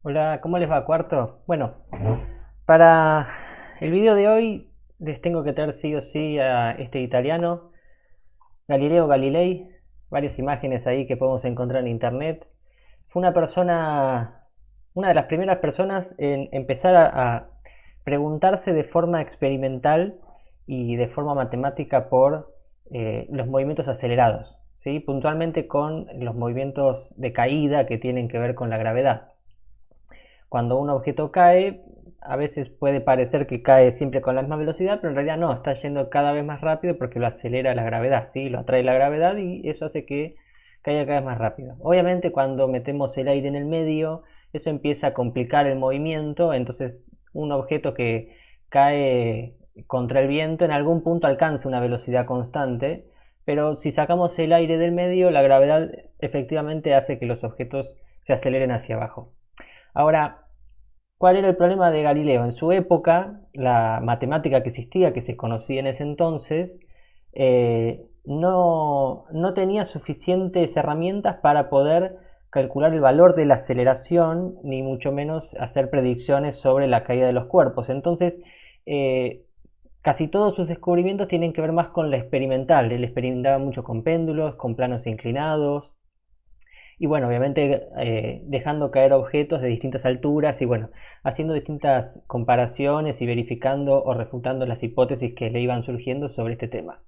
Hola, ¿cómo les va, cuarto? Bueno, para el video de hoy les tengo que traer sí o sí a este italiano, Galileo Galilei, varias imágenes ahí que podemos encontrar en internet. Fue una de las primeras personas en empezar a preguntarse de forma experimental y de forma matemática por los movimientos acelerados, ¿sí? Puntualmente con los movimientos de caída que tienen que ver con la gravedad. Cuando un objeto cae, a veces puede parecer que cae siempre con la misma velocidad, pero en realidad no, está yendo cada vez más rápido porque lo acelera la gravedad, ¿sí? Lo atrae la gravedad y eso hace que caiga cada vez más rápido. Obviamente cuando metemos el aire en el medio, eso empieza a complicar el movimiento, entonces un objeto que cae contra el viento en algún punto alcanza una velocidad constante, pero si sacamos el aire del medio, la gravedad efectivamente hace que los objetos se aceleren hacia abajo. Ahora, ¿cuál era el problema de Galileo? En su época, la matemática que existía, que se conocía en ese entonces, no tenía suficientes herramientas para poder calcular el valor de la aceleración, ni mucho menos hacer predicciones sobre la caída de los cuerpos. Entonces, eh, casi todos sus descubrimientos tienen que ver más con la experimental. Él experimentaba mucho con péndulos, con planos inclinados, y bueno, obviamente dejando caer objetos de distintas alturas y bueno, haciendo distintas comparaciones y verificando o refutando las hipótesis que le iban surgiendo sobre este tema.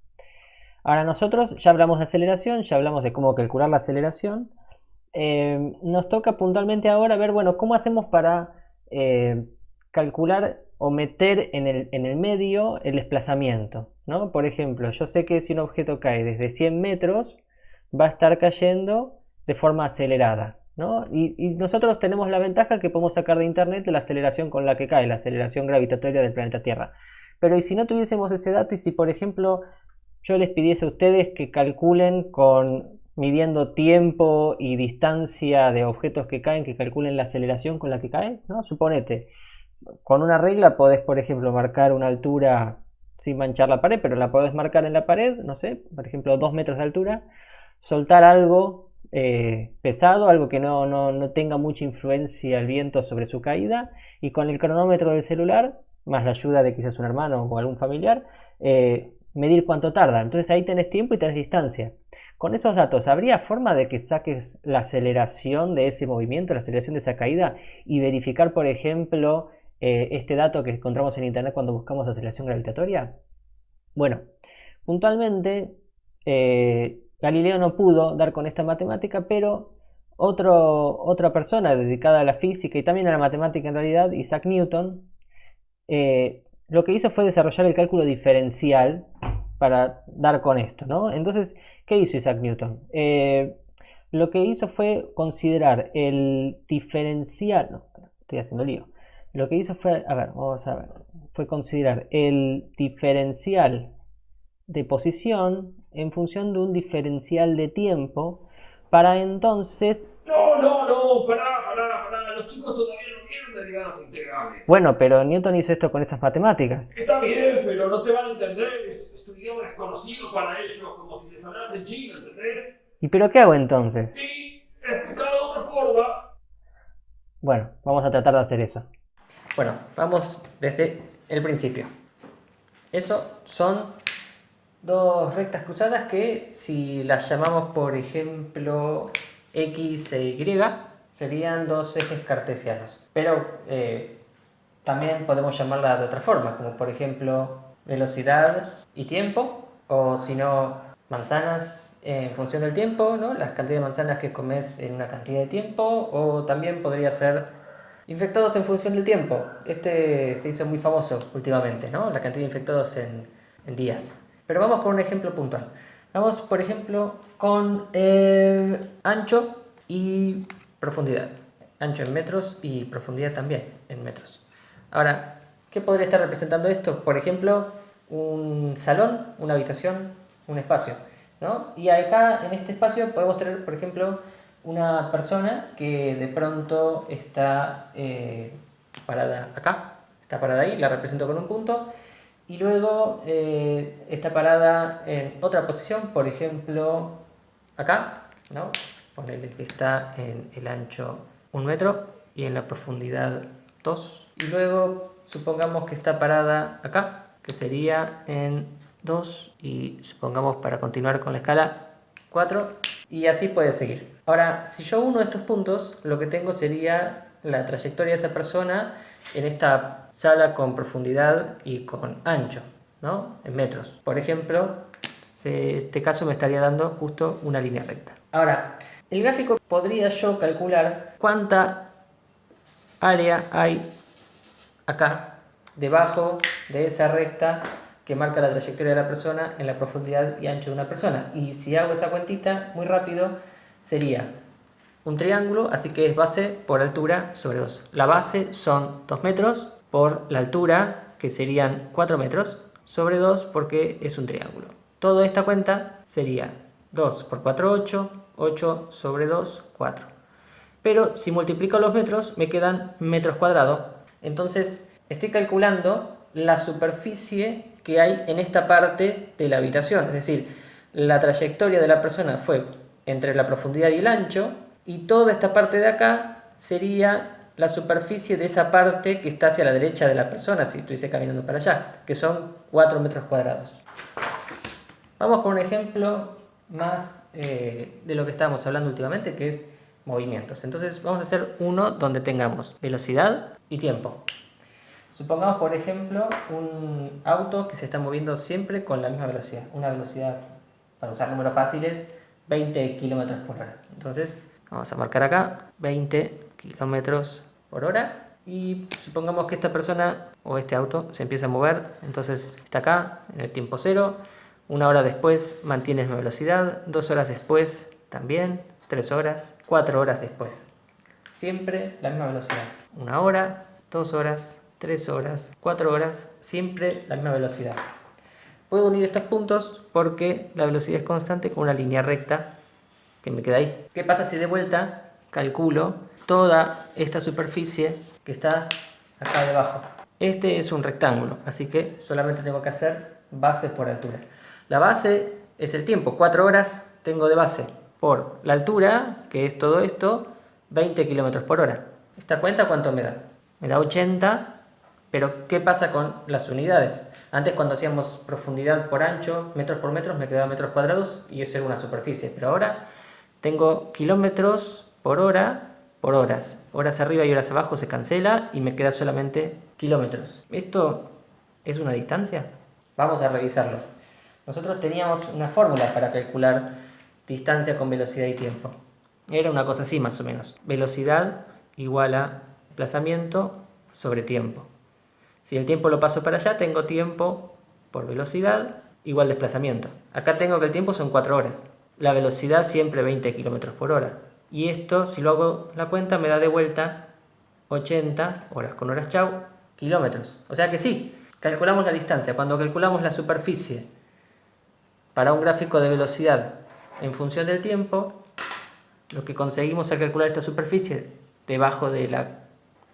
Ahora nosotros ya hablamos de aceleración, ya hablamos de cómo calcular la aceleración. Nos toca puntualmente ahora ver, bueno, cómo hacemos para calcular o meter en el medio el desplazamiento, ¿no? Por ejemplo, yo sé que si un objeto cae desde 100 metros, va a estar cayendo de forma acelerada, ¿no? Y nosotros tenemos la ventaja que podemos sacar de internet la aceleración con la que cae, la aceleración gravitatoria del planeta Tierra. Pero ¿y si no tuviésemos ese dato y si por ejemplo yo les pidiese a ustedes que calculen con midiendo tiempo y distancia de objetos que caen, que calculen la aceleración con la que caen, ¿no? Suponete, con una regla podés, por ejemplo, marcar una altura sin manchar la pared, pero la podés marcar en la pared, no sé, por ejemplo, 2 metros de altura, soltar algo pesado, algo que no tenga mucha influencia el viento sobre su caída, y con el cronómetro del celular, más la ayuda de quizás un hermano o algún familiar, medir cuánto tarda. Entonces ahí tenés tiempo y tenés distancia. Con esos datos, ¿habría forma de que saques la aceleración de ese movimiento, la aceleración de esa caída y verificar, por ejemplo, este dato que encontramos en internet cuando buscamos aceleración gravitatoria? Bueno, puntualmente, Galileo no pudo dar con esta matemática, pero otra persona dedicada a la física y también a la matemática en realidad, Isaac Newton, lo que hizo fue desarrollar el cálculo diferencial para dar con esto, ¿no? Entonces, ¿qué hizo Isaac Newton? Lo que hizo fue considerar el diferencial, no, estoy haciendo lío. Lo que hizo fue, a ver, vamos a ver, fue considerar el diferencial de posición en función de un diferencial de tiempo para entonces. No, no, no, pará. Los chicos todavía no vieron derivadas integrales. Bueno, pero Newton hizo esto con esas matemáticas. Está bien, pero no te van a entender. Es un idioma desconocido para ellos, como si les hablaras en chino, ¿entendés? ¿Y pero qué hago entonces? Y explicarlo de otra forma. Bueno, vamos a tratar de hacer eso. Bueno, vamos desde el principio. Eso son dos rectas cruzadas que si las llamamos por ejemplo X e Y serían dos ejes cartesianos. Pero también podemos llamarlas de otra forma, como por ejemplo velocidad y tiempo, o si no, manzanas en función del tiempo, ¿no? Las cantidades de manzanas que comes en una cantidad de tiempo, o también podría ser infectados en función del tiempo. Este se hizo muy famoso últimamente, ¿no? La cantidad de infectados en días. Pero vamos con un ejemplo puntual. Vamos, por ejemplo, con ancho y profundidad. Ancho en metros y profundidad también en metros. Ahora, ¿qué podría estar representando esto? Por ejemplo, un salón, una habitación, un espacio, ¿no? Y acá en este espacio podemos tener, por ejemplo, una persona que de pronto está parada acá, está parada ahí, la represento con un punto, y luego está parada en otra posición, por ejemplo, acá, ¿no? Ponele que está en el ancho 1 metro, y en la profundidad 2. Y luego supongamos que está parada acá, que sería en 2, y supongamos, para continuar con la escala, 4, y así puede seguir. Ahora, si yo uno de estos puntos, lo que tengo sería la trayectoria de esa persona en esta sala con profundidad y con ancho, ¿no? En metros. Por ejemplo, este caso me estaría dando justo una línea recta. Ahora, el gráfico podría yo calcular cuánta área hay acá, debajo de esa recta que marca la trayectoria de la persona en la profundidad y ancho de una persona. Y si hago esa cuentita muy rápido, sería un triángulo, así que es base por altura sobre 2. La base son 2 metros por la altura, que serían 4 metros, sobre 2 porque es un triángulo. Toda esta cuenta sería 2 por 4, 8, 8 sobre 2, 4. Pero si multiplico los metros, me quedan metros cuadrados. Entonces estoy calculando la superficie que hay en esta parte de la habitación. Es decir, la trayectoria de la persona fue entre la profundidad y el ancho, y toda esta parte de acá sería la superficie de esa parte que está hacia la derecha de la persona, si estuviese caminando para allá, que son 4 metros cuadrados. Vamos con un ejemplo más de lo que estábamos hablando últimamente, que es movimientos. Entonces vamos a hacer uno donde tengamos velocidad y tiempo. Supongamos, por ejemplo, un auto que se está moviendo siempre con la misma velocidad. Una velocidad, para usar números fáciles, 20 km por hora. Entonces vamos a marcar acá 20 km por hora. Y supongamos que esta persona o este auto se empieza a mover. Entonces está acá en el tiempo cero. 1 hora después mantiene la misma velocidad. 2 horas después también. 3 horas. 4 horas después. Siempre la misma velocidad. 1 hora, 2 horas, 3 horas, 4 horas. Siempre la misma velocidad. Puedo unir estos puntos porque la velocidad es constante con una línea recta que me queda ahí. ¿Qué pasa si de vuelta calculo toda esta superficie que está acá debajo? Este es un rectángulo, así que solamente tengo que hacer base por altura. La base es el tiempo, 4 horas tengo de base, por la altura, que es todo esto, 20 km por hora. ¿Esta cuenta cuánto me da? Me da 80, pero ¿qué pasa con las unidades? Antes, cuando hacíamos profundidad por ancho, metros por metros, me quedaba metros cuadrados y eso era una superficie, pero ahora tengo kilómetros por hora por horas. Horas arriba y horas abajo se cancela y me queda solamente kilómetros. ¿Esto es una distancia? Vamos a revisarlo. Nosotros teníamos una fórmula para calcular distancia con velocidad y tiempo. Era una cosa así más o menos. Velocidad igual a desplazamiento sobre tiempo. Si el tiempo lo paso para allá, tengo tiempo por velocidad igual desplazamiento. Acá tengo que el tiempo son 4 horas. La velocidad siempre 20 km por hora. Y esto, si lo hago la cuenta, me da de vuelta 80 horas con horas chau, kilómetros. O sea que sí, calculamos la distancia. Cuando calculamos la superficie para un gráfico de velocidad en función del tiempo, lo que conseguimos al calcular esta superficie debajo de la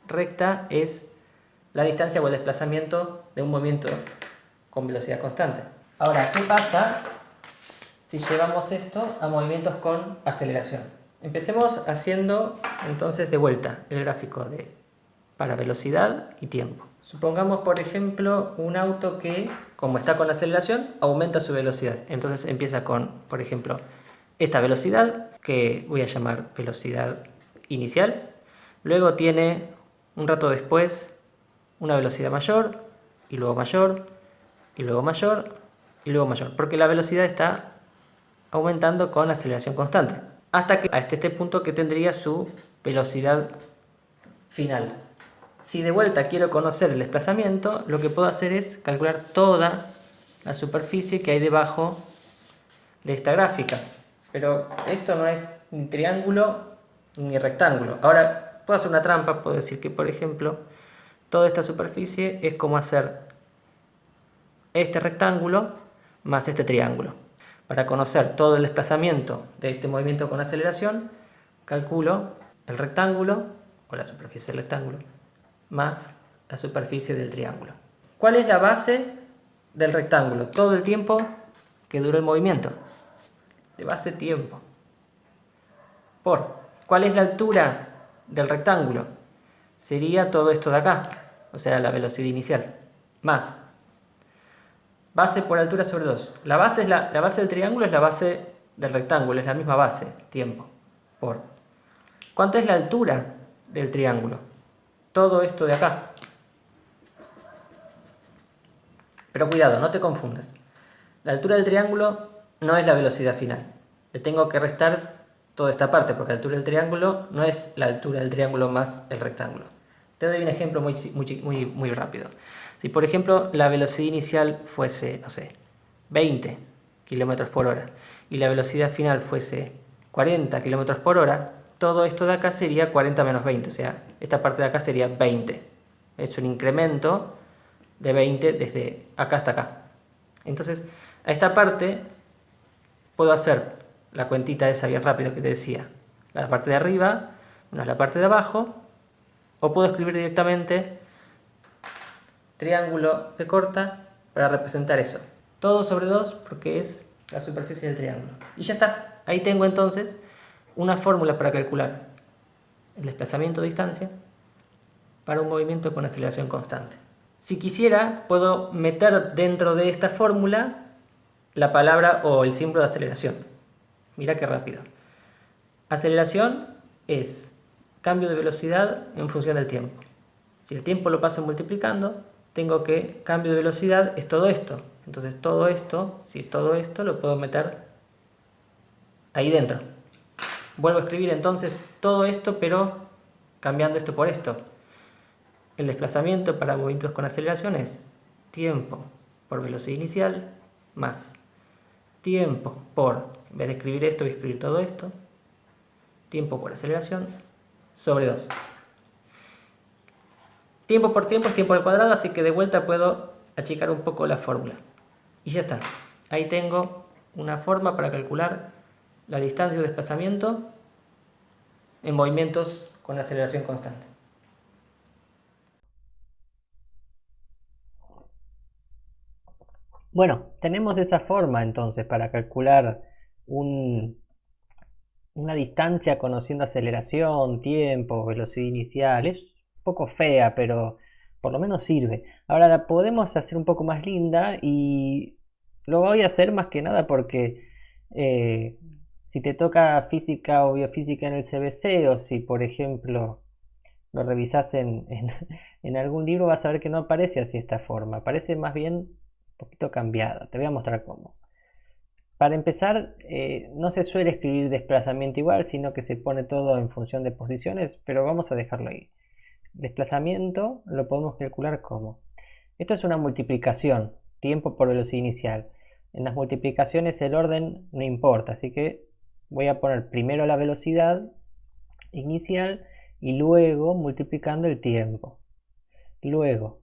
recta es la distancia o el desplazamiento de un movimiento con velocidad constante. Ahora, ¿qué pasa si llevamos esto a movimientos con aceleración? Empecemos haciendo entonces de vuelta el gráfico para velocidad y tiempo. Supongamos, por ejemplo, un auto que, como está con aceleración, aumenta su velocidad. Entonces empieza con, por ejemplo, esta velocidad, que voy a llamar velocidad inicial. Luego tiene, un rato después, una velocidad mayor, y luego mayor, y luego mayor, y luego mayor. Porque la velocidad está aumentando con aceleración constante. Hasta que hasta este punto que tendría su velocidad final. Si de vuelta quiero conocer el desplazamiento, lo que puedo hacer es calcular toda la superficie que hay debajo de esta gráfica. Pero esto no es ni triángulo ni rectángulo. Ahora, puedo hacer una trampa, puedo decir que, por ejemplo, toda esta superficie es como hacer este rectángulo más este triángulo. Para conocer todo el desplazamiento de este movimiento con aceleración, calculo el rectángulo, o la superficie del rectángulo, más la superficie del triángulo. ¿Cuál es la base del rectángulo? Todo el tiempo que duró el movimiento. De base tiempo. ¿Cuál es la altura del rectángulo? sería todo esto de acá, o sea, la velocidad inicial, más base por altura sobre 2. La base del triángulo es la base del rectángulo, es la misma base, tiempo, por. ¿Cuánto es la altura del triángulo? Todo esto de acá. Pero cuidado, no te confundas. La altura del triángulo no es la velocidad final. Le tengo que restar toda esta parte, porque la altura del triángulo no es la altura del triángulo más el rectángulo. Te doy un ejemplo muy rápido. Si por ejemplo la velocidad inicial fuese, no sé, 20 km por hora y la velocidad final fuese 40 km por hora, todo esto de acá sería 40 menos 20, o sea, esta parte de acá sería 20. Es un incremento de 20 desde acá hasta acá. Entonces, a esta parte puedo hacer la cuentita esa bien rápido que te decía. La parte de arriba menos la parte de abajo. O puedo escribir directamente triángulo de corta para representar eso. Todo sobre 2 porque es la superficie del triángulo. Y ya está. Ahí tengo entonces una fórmula para calcular el desplazamiento de distancia para un movimiento con aceleración constante. Si quisiera, puedo meter dentro de esta fórmula la palabra o el símbolo de aceleración. Mira qué rápido. Aceleración es cambio de velocidad en función del tiempo. Si el tiempo lo paso multiplicando, tengo que cambio de velocidad es todo esto. Entonces todo esto, si es todo esto, lo puedo meter ahí dentro. Vuelvo a escribir entonces todo esto, pero cambiando esto por esto. El desplazamiento para movimientos con aceleración es tiempo por velocidad inicial más tiempo por, en vez de escribir esto, voy a escribir todo esto, tiempo por aceleración sobre 2. Tiempo por tiempo es tiempo al cuadrado, así que de vuelta puedo achicar un poco la fórmula. Y ya está. Ahí tengo una forma para calcular la distancia de desplazamiento en movimientos con aceleración constante. Bueno, tenemos esa forma entonces para calcular una distancia conociendo aceleración, tiempo, velocidad inicial. Es un poco fea, pero por lo menos sirve. Ahora la podemos hacer un poco más linda y lo voy a hacer más que nada porque eh, si te toca física o biofísica en el CBC o si por ejemplo lo revisas en algún libro vas a ver que no aparece así esta forma. Aparece más bien un poquito cambiada. Te voy a mostrar cómo. Para empezar, no se suele escribir desplazamiento igual, sino que se pone todo en función de posiciones, pero vamos a dejarlo ahí. Desplazamiento lo podemos calcular como. Esto es una multiplicación, tiempo por velocidad inicial. En las multiplicaciones el orden no importa, así que voy a poner primero la velocidad inicial y luego multiplicando el tiempo. Luego,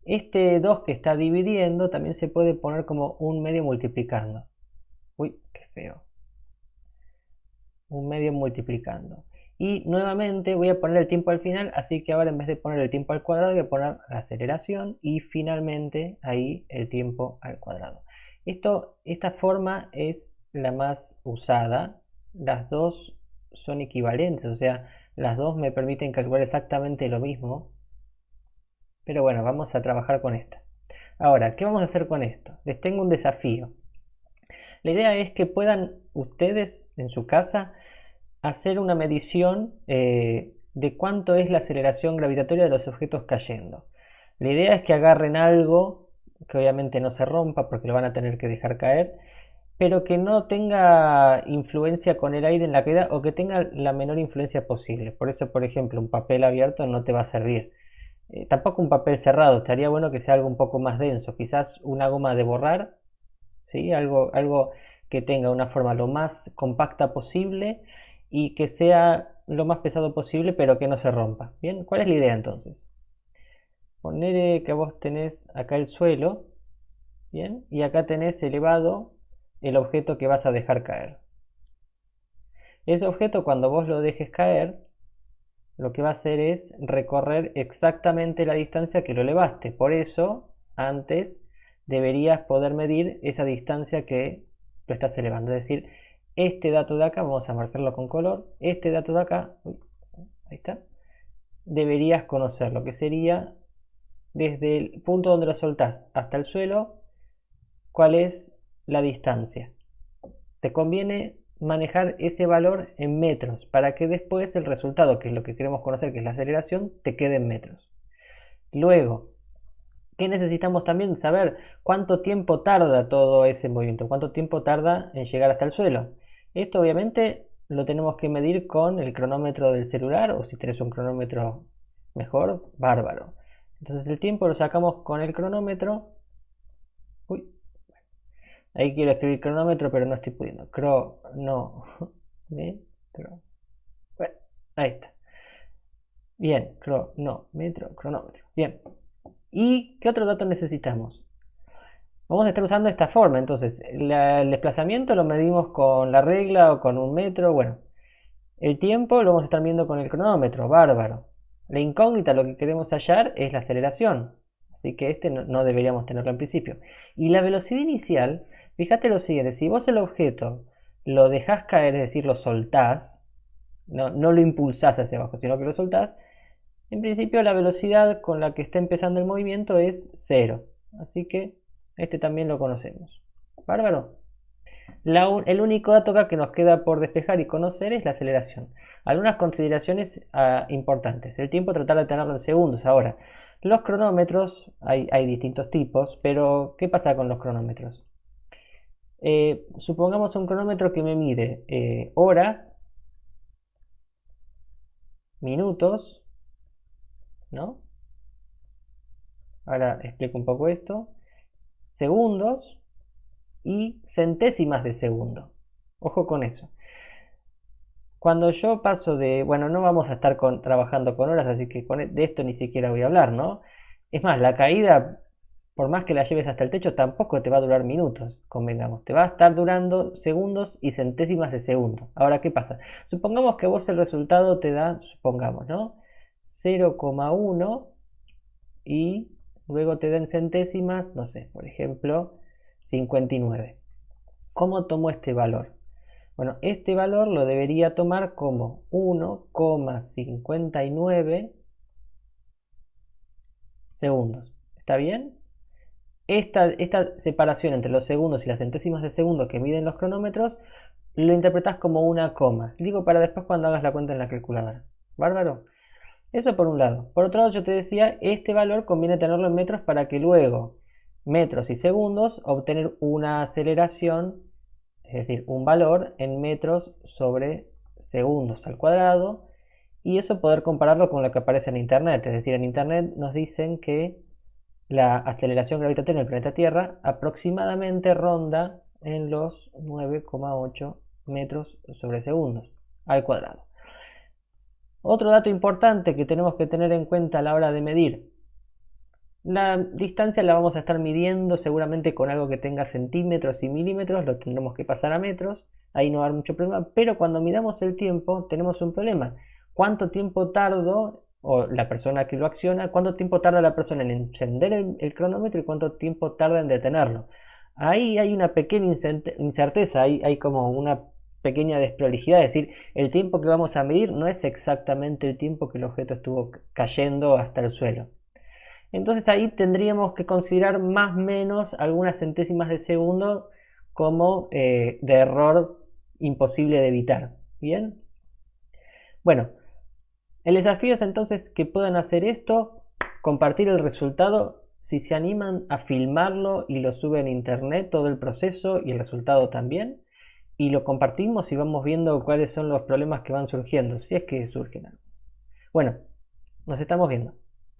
este 2 que está dividiendo también se puede poner como un medio multiplicando. Uy, qué feo. Un medio multiplicando. Y nuevamente voy a poner el tiempo al final, así que ahora en vez de poner el tiempo al cuadrado voy a poner la aceleración y finalmente ahí el tiempo al cuadrado. Esta forma es la más usada. Las dos son equivalentes, o sea, las dos me permiten calcular exactamente lo mismo. Pero bueno, vamos a trabajar con esta. Ahora, ¿qué vamos a hacer con esto? Les tengo un desafío. La idea es que puedan ustedes en su casa hacer una medición de cuánto es la aceleración gravitatoria de los objetos cayendo. La idea es que agarren algo que obviamente no se rompa porque lo van a tener que dejar caer, pero que no tenga influencia con el aire en la caída o que tenga la menor influencia posible. Por eso, por ejemplo, un papel abierto no te va a servir. Tampoco un papel cerrado, estaría bueno que sea algo un poco más denso, quizás una goma de borrar, ¿sí? Algo que tenga una forma lo más compacta posible y que sea lo más pesado posible, pero que no se rompa. Bien, ¿cuál es la idea entonces? Poner que vos tenés acá el suelo, bien, y acá tenés elevado el objeto que vas a dejar caer. Ese objeto cuando vos lo dejes caer, lo que va a hacer es recorrer exactamente la distancia que lo elevaste. Por eso, antes deberías poder medir esa distancia que lo estás elevando. Es decir, este dato de acá, vamos a marcarlo con color, este dato de acá, uy, ahí está, deberías conocer lo que sería desde el punto donde lo soltás hasta el suelo, cuál es la distancia. Te conviene manejar ese valor en metros para que después el resultado, que es lo que queremos conocer, que es la aceleración, te quede en metros. Luego, ¿qué necesitamos también? Saber cuánto tiempo tarda todo ese movimiento, cuánto tiempo tarda en llegar hasta el suelo. Esto obviamente lo tenemos que medir con el cronómetro del celular, o si tenés un cronómetro mejor, bárbaro. Entonces el tiempo lo sacamos con el cronómetro. Uy, ahí quiero escribir cronómetro, pero no estoy pudiendo. Cronómetro. Bueno, ahí está. Bien, cronómetro. Bien. ¿Y qué otro dato necesitamos? Vamos a estar usando esta forma. Entonces, el desplazamiento lo medimos con la regla o con un metro. Bueno, el tiempo lo vamos a estar viendo con el cronómetro. Bárbaro. La incógnita, lo que queremos hallar, es la aceleración. Así que este no deberíamos tenerlo en principio. Y la velocidad inicial, fíjate lo siguiente. Si vos el objeto lo dejás caer, es decir, lo soltás, no lo impulsás hacia abajo, sino que lo soltás, en principio la velocidad con la que está empezando el movimiento es 0. Así que este también lo conocemos. Bárbaro. El único dato acá que nos queda por despejar y conocer es la aceleración. Algunas consideraciones importantes. El tiempo tratar de tenerlo en segundos. Ahora, los cronómetros, hay distintos tipos, pero ¿qué pasa con los cronómetros? Supongamos un cronómetro que me mide horas, minutos, ¿no? Ahora explico un poco esto. Segundos y centésimas de segundo. Ojo con eso. Cuando yo paso de, bueno, no vamos a estar trabajando con horas, así que de esto ni siquiera voy a hablar, ¿no? Es más, la caída, por más que la lleves hasta el techo, tampoco te va a durar minutos, convengamos. Te va a estar durando segundos y centésimas de segundo. Ahora, ¿qué pasa? Supongamos que vos el resultado te da, supongamos, ¿no? 0,1 y luego te den centésimas, no sé, por ejemplo, 59. ¿Cómo tomo este valor? Bueno, este valor lo debería tomar como 1,59 segundos. ¿Está bien? Esta separación entre los segundos y las centésimas de segundo que miden los cronómetros lo interpretas como una coma. Digo para después cuando hagas la cuenta en la calculadora. ¿Bárbaro? Eso por un lado. Por otro lado, yo te decía, este valor conviene tenerlo en metros para que luego, metros y segundos, obtener una aceleración, es decir, un valor en metros sobre segundos al cuadrado, y eso poder compararlo con lo que aparece en Internet. Es decir, en Internet nos dicen que la aceleración gravitatoria en el planeta Tierra aproximadamente ronda en los 9,8 metros sobre segundos al cuadrado. Otro dato importante que tenemos que tener en cuenta a la hora de medir. La distancia la vamos a estar midiendo seguramente con algo que tenga centímetros y milímetros, lo tendremos que pasar a metros, ahí no va a haber mucho problema, pero cuando midamos el tiempo tenemos un problema. ¿Cuánto tiempo tardo, o la persona que lo acciona, cuánto tiempo tarda la persona en encender el cronómetro y cuánto tiempo tarda en detenerlo? Ahí hay una pequeña incerteza, hay como una pequeña desprolijidad, es decir, el tiempo que vamos a medir no es exactamente el tiempo que el objeto estuvo cayendo hasta el suelo. Entonces ahí tendríamos que considerar más o menos algunas centésimas de segundo como de error imposible de evitar. ¿Bien? Bueno, el desafío es entonces que puedan hacer esto, compartir el resultado, si se animan a filmarlo y lo suben a internet, todo el proceso y el resultado también, y lo compartimos y vamos viendo cuáles son los problemas que van surgiendo, si es que surgen algo. Bueno, nos estamos viendo.